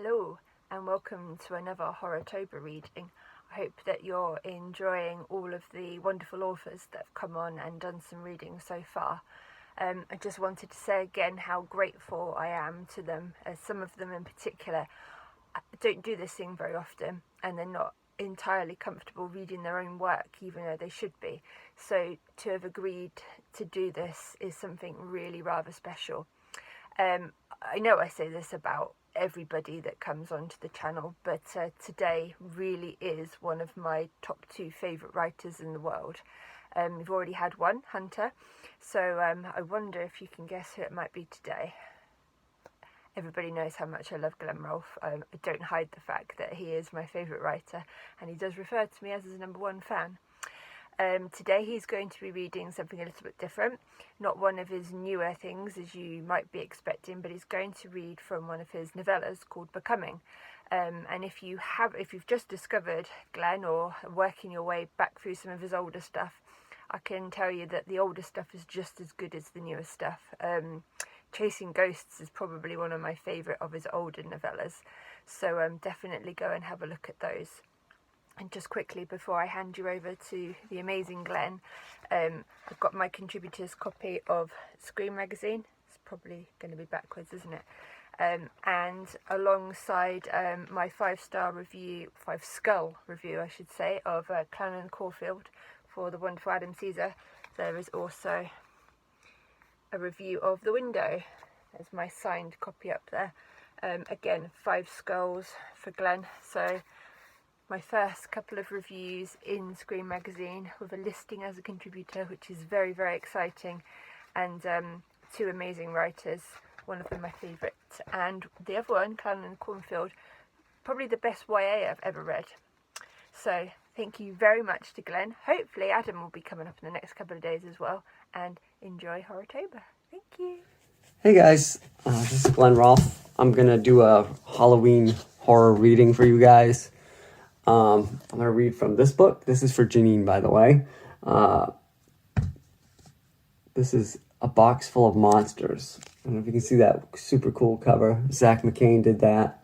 Hello and welcome to another Horrotober reading. I hope that you're enjoying all of the wonderful authors that have come on and done some reading so far. I just wanted to say again how grateful I am to them, as some of them in particular don't do this thing very often and they're not entirely comfortable reading their own work, even though they should be. So to have agreed to do this is something really rather special. I know I say this about everybody that comes onto the channel, but today really is one of my top 2 favourite writers in the world. We've already had one, Hunter, so I wonder if you can guess who it might be today. Everybody knows how much I love Glenn Rolfe. I don't hide the fact that he is my favourite writer, and he does refer to me as his #1 fan. Today he's going to be reading something a little bit different, not one of his newer things as you might be expecting, but he's going to read from one of his novellas called Becoming. And if you've just discovered Glenn or working your way back through some of his older stuff, I can tell you that the older stuff is just as good as the newer stuff. Chasing Ghosts is probably one of my favourite of his older novellas, so definitely go and have a look at those. And just quickly, before I hand you over to the amazing Glenn, I've got my contributor's copy of Scream magazine. It's probably going to be backwards, isn't it? And alongside my 5-skull review, I should say, of Clan and Caulfield for the wonderful Adam Caesar, there is also a review of The Window. There's my signed copy up there. Again, 5 skulls for Glenn. So my first couple of reviews in Scream magazine with a listing as a contributor, which is very, very exciting, and 2 amazing writers, one of them my favourite, and the other one, Clan and Cornfield, probably the best YA I've ever read. So thank you very much to Glenn. Hopefully Adam will be coming up in the next couple of days as well, and enjoy Horrotober. Thank you. Hey guys, this is Glenn Rolfe. I'm going to do a Halloween horror reading for you guys. I'm going to read from this book. This is for Janine, by the way. This is A Box Full of Monsters. I don't know if you can see that super cool cover. Zach McCain did that.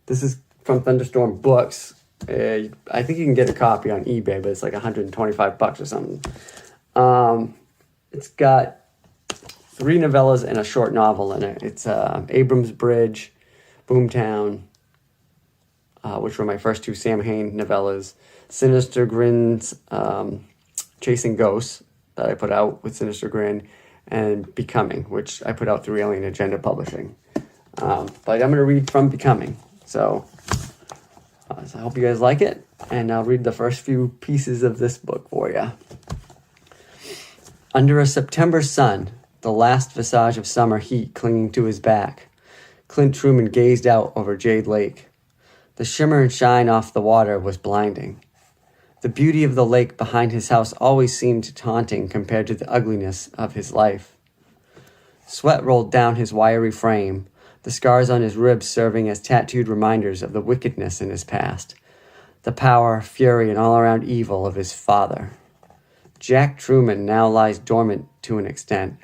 This is from Thunderstorm Books. I think you can get a copy on eBay, but it's like $125 or something. It's got 3 novellas and a short novel in it. It's Abram's Bridge, Boomtown, which were my first 2 Sam Hain novellas, Sinister Grin's Chasing Ghosts that I put out with Sinister Grin, and Becoming, which I put out through Alien Agenda Publishing. But I'm going to read from Becoming. So I hope you guys like it, and I'll read the first few pieces of this book for you. Under a September sun, the last visage of summer heat clinging to his back, Clint Truman gazed out over Jade Lake. The shimmer and shine off the water was blinding. The beauty of the lake behind his house always seemed taunting compared to the ugliness of his life. Sweat rolled down his wiry frame, the scars on his ribs serving as tattooed reminders of the wickedness in his past, the power, fury, and all-around evil of his father. Jack Truman now lies dormant to an extent.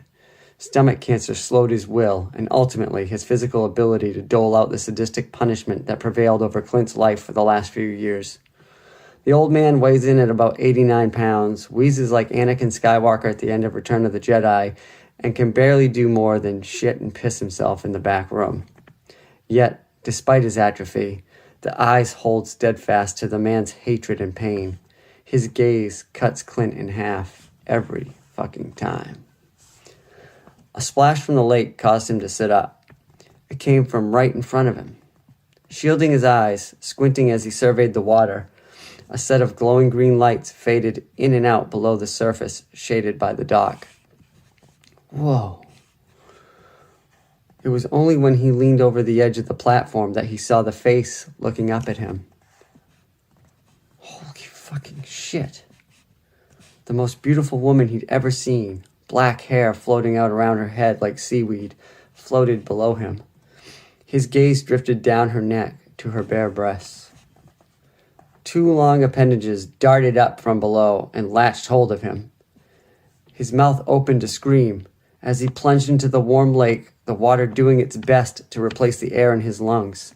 Stomach cancer slowed his will and ultimately his physical ability to dole out the sadistic punishment that prevailed over Clint's life for the last few years. The old man weighs in at about 89 pounds, wheezes like Anakin Skywalker at the end of Return of the Jedi, and can barely do more than shit and piss himself in the back room. Yet, despite his atrophy, the eyes hold steadfast to the man's hatred and pain. His gaze cuts Clint in half every fucking time. A splash from the lake caused him to sit up. It came from right in front of him. Shielding his eyes, squinting as he surveyed the water, a set of glowing green lights faded in and out below the surface, shaded by the dock. Whoa. It was only when he leaned over the edge of the platform that he saw the face looking up at him. Holy fucking shit. The most beautiful woman he'd ever seen, black hair floating out around her head like seaweed, floated below him. His gaze drifted down her neck to her bare breasts. 2 long appendages darted up from below and latched hold of him. His mouth opened to scream as he plunged into the warm lake the water doing its best to replace the air in his lungs.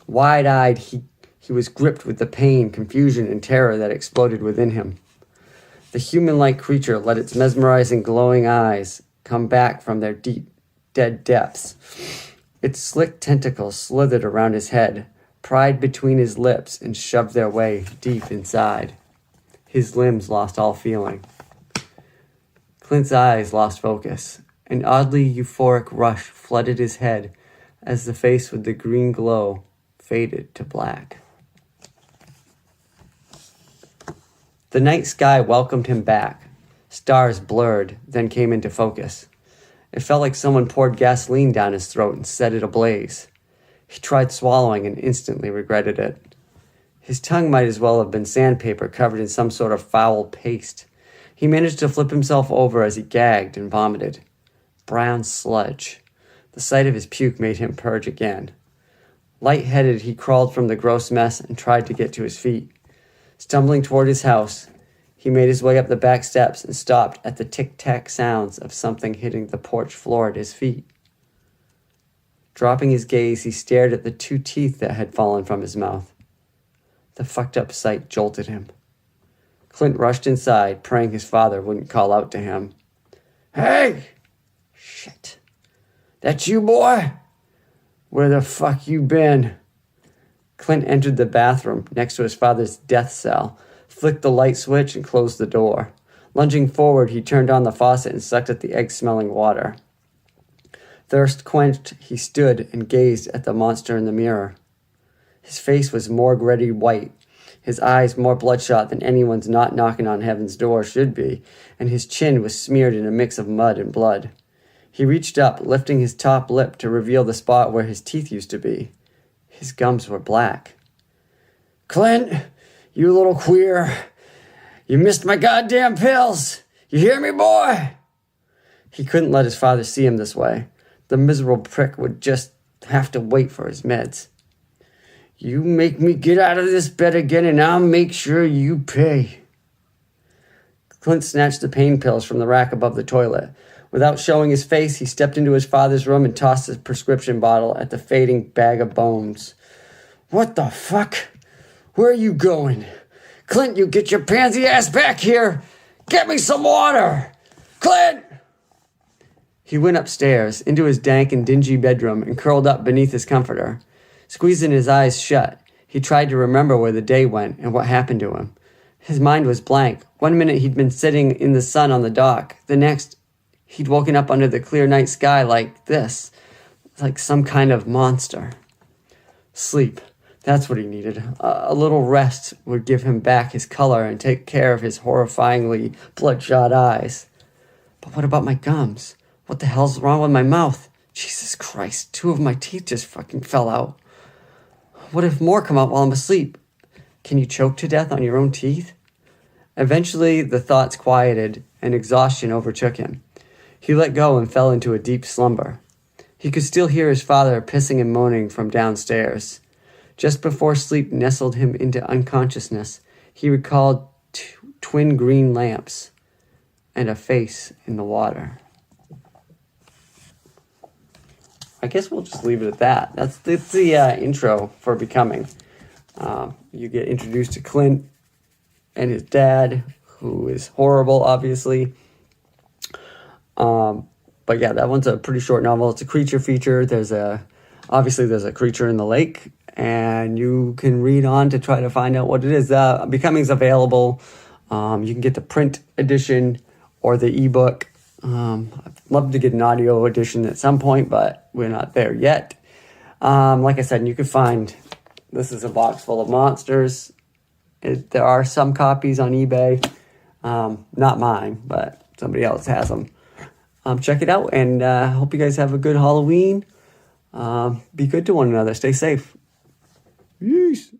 Wide-eyed, he was gripped with the pain, confusion, and terror that exploded within him. The human-like creature let its mesmerizing, glowing eyes come back from their deep, dead depths. Its slick tentacles slithered around his head, pried between his lips, and shoved their way deep inside. His limbs lost all feeling. Clint's eyes lost focus. An oddly euphoric rush flooded his head as the face with the green glow faded to black. The night sky welcomed him back. Stars blurred, then came into focus. It felt like someone poured gasoline down his throat and set it ablaze. He tried swallowing and instantly regretted it. His tongue might as well have been sandpaper covered in some sort of foul paste. He managed to flip himself over as he gagged and vomited. Brown sludge. The sight of his puke made him purge again. Light-headed, he crawled from the gross mess and tried to get to his feet. Stumbling toward his house, he made his way up the back steps and stopped at the tic-tac sounds of something hitting the porch floor at his feet. Dropping his gaze, he stared at the 2 teeth that had fallen from his mouth. The fucked-up sight jolted him. Clint rushed inside, praying his father wouldn't call out to him. "Hey!" "Shit. That you, boy? Where the fuck you been?" Clint entered the bathroom next to his father's death cell, flicked the light switch, and closed the door. Lunging forward, he turned on the faucet and sucked at the egg-smelling water. Thirst quenched, he stood and gazed at the monster in the mirror. His face was morgue-ready white, his eyes more bloodshot than anyone's not knocking on heaven's door should be, and his chin was smeared in a mix of mud and blood. He reached up, lifting his top lip to reveal the spot where his teeth used to be. His gums were black. "Clint, you little queer. You missed my goddamn pills. You hear me, boy?" He couldn't let his father see him this way. The miserable prick would just have to wait for his meds. "You make me get out of this bed again, and I'll make sure you pay." Clint snatched the pain pills from the rack above the toilet. Without showing his face, he stepped into his father's room and tossed his prescription bottle at the fading bag of bones. "What the fuck? Where are you going? Clint, you get your pansy ass back here! Get me some water! Clint!" He went upstairs, into his dank and dingy bedroom, and curled up beneath his comforter. Squeezing his eyes shut, he tried to remember where the day went and what happened to him. His mind was blank. 1 minute he'd been sitting in the sun on the dock. The next, he'd woken up under the clear night sky like this, like some kind of monster. Sleep. That's what he needed. A little rest would give him back his color and take care of his horrifyingly bloodshot eyes. But what about my gums? What the hell's wrong with my mouth? Jesus Christ, 2 of my teeth just fucking fell out. What if more come out while I'm asleep? Can you choke to death on your own teeth? Eventually, the thoughts quieted and exhaustion overtook him. He let go and fell into a deep slumber. He could still hear his father pissing and moaning from downstairs. Just before sleep nestled him into unconsciousness, he recalled twin green lamps and a face in the water. I guess we'll just leave it at that. That's the intro for Becoming. You get introduced to Clint and his dad, who is horrible, obviously. But yeah, that one's a pretty short novel. It's a creature feature. There's a creature in the lake, and you can read on to try to find out what it is. Becoming's available. You can get the print edition or the ebook. I'd love to get an audio edition at some point, but we're not there yet. Like I said, you can find, this is a box full of monsters. There are some copies on eBay. Not mine, but somebody else has them. Check it out, and hope you guys have a good Halloween. Be good to one another. Stay safe. Peace.